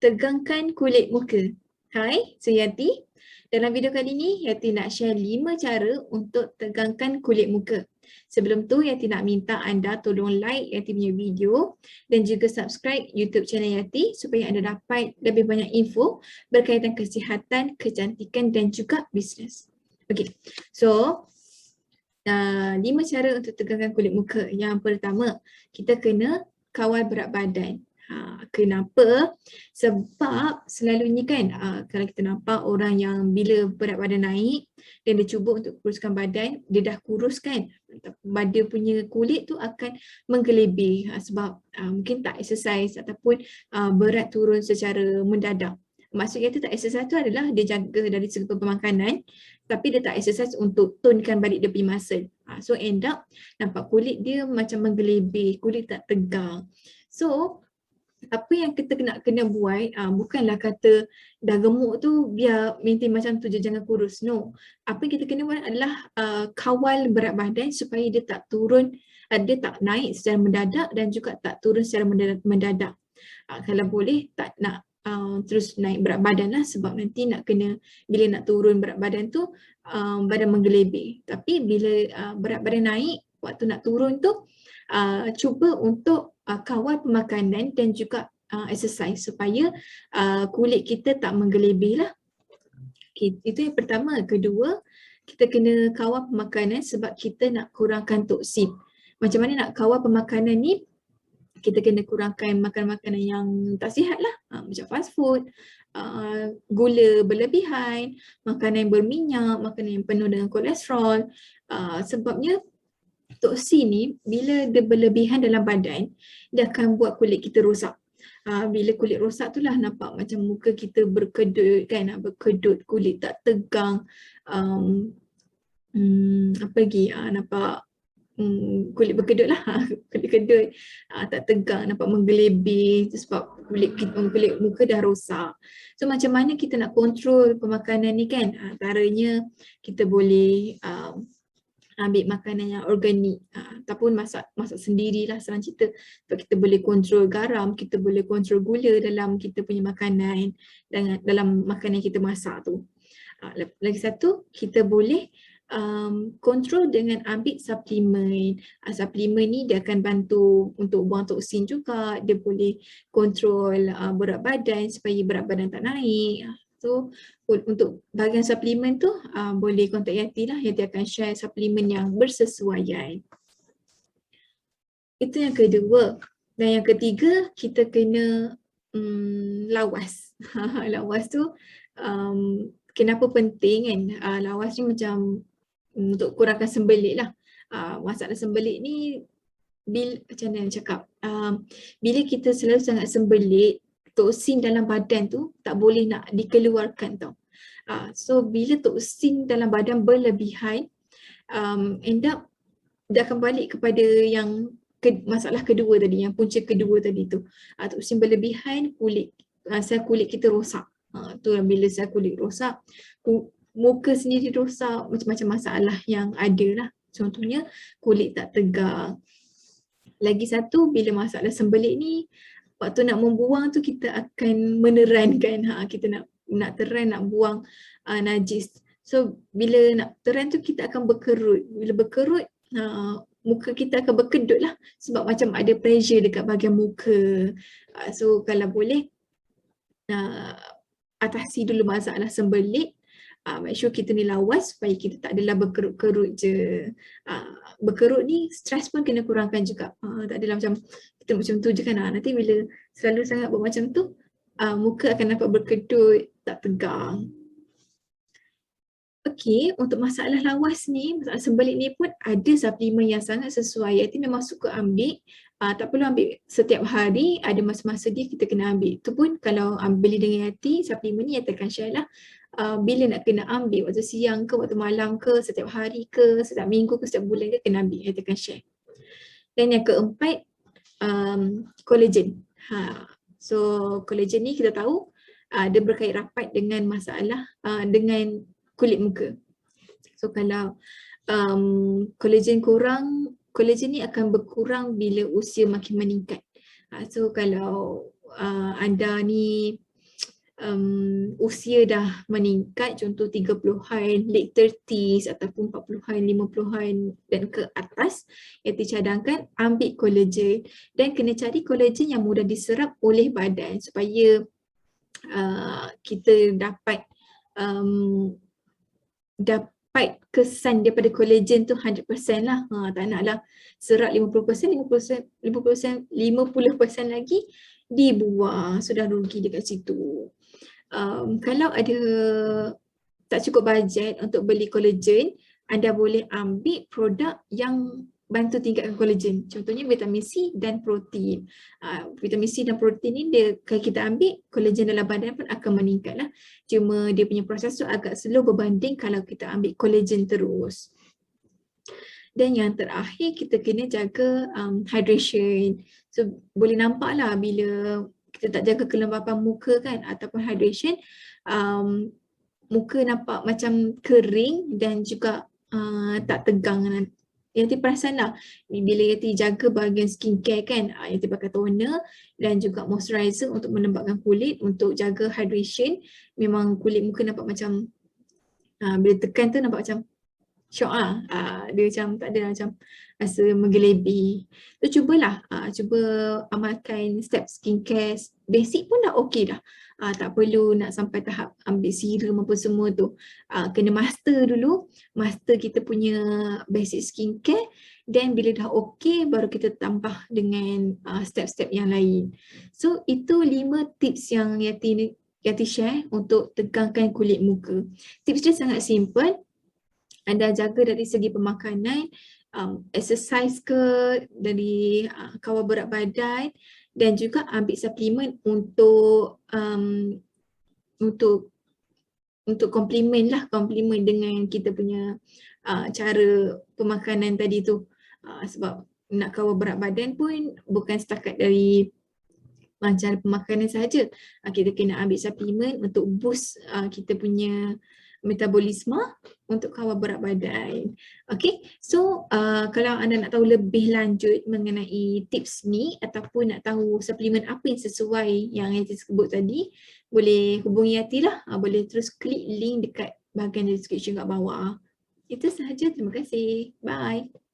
tegangkan kulit muka. Hai, saya Yati. Dalam video kali ni, Yati nak share 5 cara untuk tegangkan kulit muka. Sebelum tu, Yati nak minta anda tolong like Yati punya video dan juga subscribe YouTube channel Yati supaya anda dapat lebih banyak info berkaitan kesihatan, kecantikan dan juga bisnes. Okay, so 5 cara untuk tegangkan kulit muka. Yang pertama, kita kena kawal berat badan. Kenapa? Sebab selalunya kan kalau kita nampak orang yang bila berat badan naik dan dia cuba untuk kuruskan badan, dia dah kurus kan, badan punya kulit tu akan menggelebih sebab mungkin tak exercise ataupun berat turun secara mendadak. Maksud kata tak exercise tu adalah dia jaga dari segi pemakanan tapi dia tak exercise untuk tonkan balik dia punya muscle. So end up nampak kulit dia macam menggelebih, kulit tak tegang. So apa yang kita kena buat bukanlah kata dah gemuk tu biar maintain macam tu je, jangan kurus. No. Apa yang kita kena buat adalah kawal berat badan supaya dia tak turun, dia tak naik secara mendadak dan juga tak turun secara mendadak. Kalau boleh tak nak terus naik berat badan lah sebab nanti nak kena bila nak turun berat badan tu badan menggelebih. Tapi bila berat badan naik, waktu nak turun tu cuba untuk kawal pemakanan dan juga exercise supaya kulit kita tak menggelebih lah. Okay, itu yang pertama. Kedua, kita kena kawal pemakanan sebab kita nak kurangkan toksin. Macam mana nak kawal pemakanan ni? Kita kena kurangkan makanan-makanan yang tak sihat lah, macam fast food, gula berlebihan, makanan yang berminyak, makanan yang penuh dengan kolesterol. Sebabnya toksin ni bila dia berlebihan dalam badan, dia akan buat kulit kita rosak. Bila kulit rosak tu lah nampak macam muka kita berkedut kan, berkedut, kulit tak tegang, apa lagi, nampak kulit berkedut lah, kulit kedut, tak tegang, nampak menggelebih sebab kulit muka dah rosak. So macam mana kita nak kontrol pemakanan ni kan? Antaranya kita boleh ambil makanan yang organik ataupun masak sendirilah senang cerita. Sebab kita boleh kontrol garam, kita boleh kontrol gula dalam kita punya makanan dan dalam makanan yang kita masak tu. Lagi satu, kita boleh kontrol dengan ambil suplemen. Suplemen ni dia akan bantu untuk buang toksin juga. Dia boleh kontrol berat badan supaya berat badan tak naik. So untuk bahagian suplemen tu boleh kontak Yati lah. Yati akan share suplemen yang bersesuaian. Itu yang kedua. Dan yang ketiga, kita kena lawas. Lawas tu kenapa penting kan? Lawas ni macam untuk kurangkan sembelit lah. Masalah sembelit ni macam mana nak cakap, bila kita selalu sangat sembelit, toksin dalam badan tu tak boleh nak dikeluarkan tau. So bila toksin dalam badan berlebihan, end up dia akan balik kepada yang masalah kedua tadi, yang punca kedua tadi tu. Toksin berlebihan, sel kulit kita rosak. Tu bila sel kulit rosak, muka sendiri rosak, macam-macam masalah yang ada lah. Contohnya kulit tak tegang. Lagi satu, bila masalah sembelit ni, waktu nak membuang tu kita akan menerankan, kita nak teran, nak buang najis. So bila nak teran tu kita akan berkerut. Bila berkerut, muka kita akan berkedut lah sebab macam ada pressure dekat bahagian muka. So kalau boleh atasi dulu masalah sembelit. Make sure kita ni lawas supaya kita tak adalah berkerut-kerut je. Berkerut ni stres pun kena kurangkan juga. Tak adalah macam kita macam tu je kan. Nanti bila selalu sangat buat macam tu, muka akan nampak berkedut, tak tegang. Okey, untuk masalah lawas ni, masalah sembelit ni pun ada suplemen yang sangat sesuai. Yati memang suka ambil. Tak perlu ambil setiap hari, ada masa-masa dia kita kena ambil. Itu pun kalau beli dengan Yati, suplemen ni Yati akan share lah. Bila nak kena ambil, waktu siang ke, waktu malam ke, setiap hari ke, setiap minggu ke, setiap bulan ke kena ambil, Yati akan share. Dan yang keempat, collagen. So collagen ni kita tahu dia berkait rapat dengan masalah dengan kulit muka. So kalau collagen kurang, collagen ni akan berkurang bila usia makin meningkat. So kalau anda ni usia dah meningkat, contoh 30-an, late 30s ataupun 40-an, 50-an dan ke atas, Yati cadangkan ambil collagen dan kena cari collagen yang mudah diserap oleh badan supaya kita dapat kesan daripada collagen tu 100% lah. Tak naklah serap 50%, 50% lagi dibuang, sudah rugi dekat situ. Kalau ada tak cukup bajet untuk beli collagen, anda boleh ambil produk yang bantu tingkatkan collagen. Contohnya vitamin C dan protein. Vitamin C dan protein ni kalau kita ambil, collagen dalam badan pun akan meningkat lah. Cuma dia punya proses tu agak slow berbanding kalau kita ambil collagen terus. Dan yang terakhir, kita kena jaga hydration. So boleh nampak lah bila kita tak jaga kelembapan muka kan ataupun hydration, muka nampak macam kering dan juga tak tegang. Yati perasan lah bila Yati jaga bahagian skincare kan, Yati pakai toner dan juga moisturizer untuk melembabkan kulit, untuk jaga hydration. Memang kulit muka nampak macam bila tekan tu nampak macam syok lah. Dia macam tak ada macam rasa menggelebih. So cuba amalkan step skincare basic pun dah okey dah. Tak perlu nak sampai tahap ambil serum apa semua tu. Kena master dulu, master kita punya basic skincare, dan bila dah okey baru kita tambah dengan step-step yang lain. So itu 5 tips yang Yati share untuk tegangkan kulit muka. Tips dia sangat simple. Anda jaga dari segi pemakanan, exercise ke, dari kawal berat badan, dan juga ambil suplemen untuk komplement dengan kita punya cara pemakanan tadi tu. Sebab nak kawal berat badan pun bukan setakat dari cara pemakanan sahaja. Kita kena ambil suplemen untuk boost kita punya metabolisme untuk kawal berat badan. Okay, so kalau anda nak tahu lebih lanjut mengenai tips ni ataupun nak tahu suplemen apa yang sesuai yang Yati sebut tadi, boleh hubungi Yati lah. Boleh terus klik link dekat bahagian description kat bawah. Itu sahaja, terima kasih. Bye.